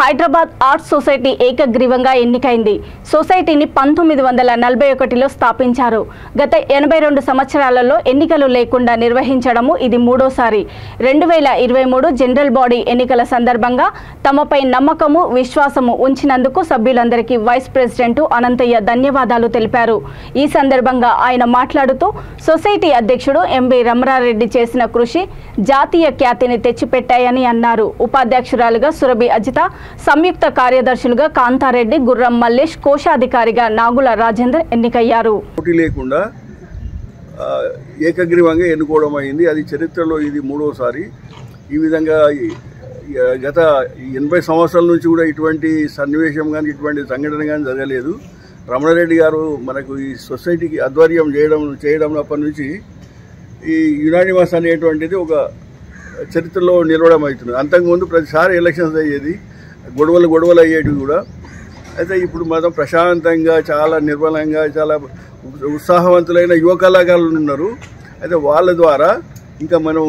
Hyderabad arts society ఏకగ్రీవంగా ఎన్నికైంది. సొసైటీని 1941లో స్థాపించారు. గత 82 సంవత్సరాలలో ఎన్నికలు లేకుండా నిర్వహించడము ఇది మూడోసారి. 2023 జనరల్ బాడీ ఎన్నికల సందర్భంగా తమపై నమ్మకము, విశ్వాసము ఉంచినందుకు సభ్యులందరికీ వైస్ ప్రెసిడెంట్ అనంతయ్య ధన్యవాదాలు తెలిపారు. ఈ సందర్భంగా ఆయన మాట్లాడుతూ సొసైటీ అధ్యక్షుడు ఎంబి రమణారెడ్డి చేసిన కృషి జాతీయ ఖ్యాతిని తెచ్చిపెట్టాయని అన్నారు. ఉపాధ్యక్షురాలుగా సురభి అజిత, సంయుక్త కార్యదర్శులుగా కాంతారెడ్డి, గుర్రం మల్లేష్, కోశాధికారిగా నాగుల రాజేందర్ ఎన్నికయ్యారు. పోటీ లేకుండా ఏకగ్రీవంగా ఎన్నుకోవడం అయింది. అది చరిత్రలో ఇది మూడోసారి. ఈ విధంగా గత 80 సంవత్సరాల నుంచి కూడా ఇటువంటి సన్నివేశం కానీ ఇటువంటి సంఘటన కానీ జరగలేదు. రమణారెడ్డి గారు మనకు ఈ సొసైటీకి ఆధ్వర్యం చేయడం అప్పటి నుంచి ఈ యునానిమస్ అనేటువంటిది ఒక చరిత్రలో నిలవడం అవుతుంది. అంతకుముందు ప్రతిసారి ఎలక్షన్స్ అయ్యేది, గొడవలు అయ్యేవి కూడా. అయితే ఇప్పుడు మాత్రం ప్రశాంతంగా, చాలా నిర్మలంగా, చాలా ఉత్సాహవంతులైన యువ కళాకారులు ఉన్నారు. అయితే వాళ్ళ ద్వారా ఇంకా మనం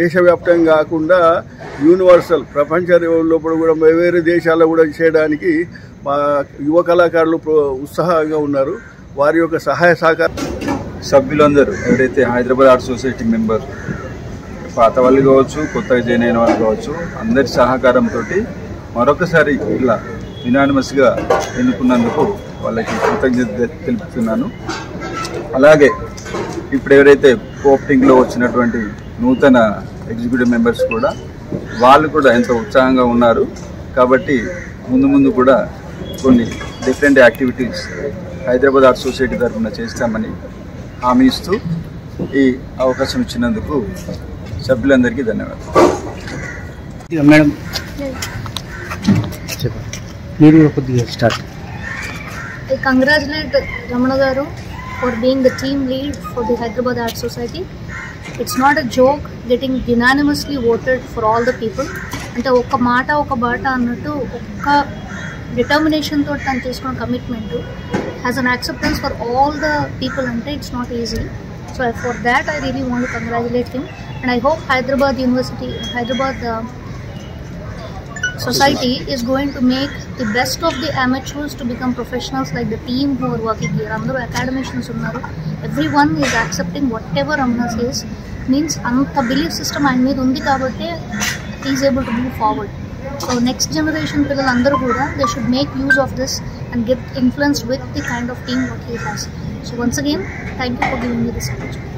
దేశవ్యాప్తంగా కాకుండా యూనివర్సల్ ప్రపంచ లోపల కూడా వేరే దేశాల్లో కూడా చేయడానికి మా యువ కళాకారులు ఉత్సాహంగా ఉన్నారు. వారి యొక్క సహాయ సహకారం సభ్యులందరూ ఎవరైతే హైదరాబాద్ ఆర్ట్స్ సొసైటీ మెంబర్, పాత వాళ్ళు కావచ్చు, కొత్తగా జాయిన్ అయిన వాళ్ళు కావచ్చు, అందరి సహకారంతో మరొకసారి ఇలా యునానిమస్గా ఎన్నుకున్నందుకు వాళ్ళకి కృతజ్ఞత తెలుపుతున్నాను. అలాగే ఇప్పుడు ఎవరైతే పోప్టింగ్లో వచ్చినటువంటి నూతన ఎగ్జిక్యూటివ్ మెంబర్స్ కూడా వాళ్ళు కూడా ఎంతో ఉత్సాహంగా ఉన్నారు. కాబట్టి ముందు కూడా కొన్ని different activities Hyderabad arts society తరఫున చేస్తామని హామీ ఇస్తూ ఈ అవకాశం ఇచ్చినందుకు సభ్యులందరికీ ధన్యవాదాలు. మేడం మీరు కొద్దిగా start. I congratulate Ramana garu for being the team lead for the Hyderabad Art Society. It's not a joke getting unanimously voted for all the people. అంటే ఒక మాట ఒక బాట అన్నట్టు ఒక్క డిటర్మినేషన్ తోటి తను తీసుకున్న commitment has an acceptance for all the people. అంటే it's not easy. So for that I really want to congratulate him and I hope Hyderabad Society is going to make the best of the amateurs to become professionals like the team who are working here. Andaru academicians unnaru. Everyone is accepting whatever Ramana says. Means anta belief system ఆయన మీద ఉంది కాబట్టి he is able to move forward. So next generation పిల్లలు అందరూ కూడా they should make use of this and get influenced with the kind of team what he has. So once again, thank you for giving me this opportunity.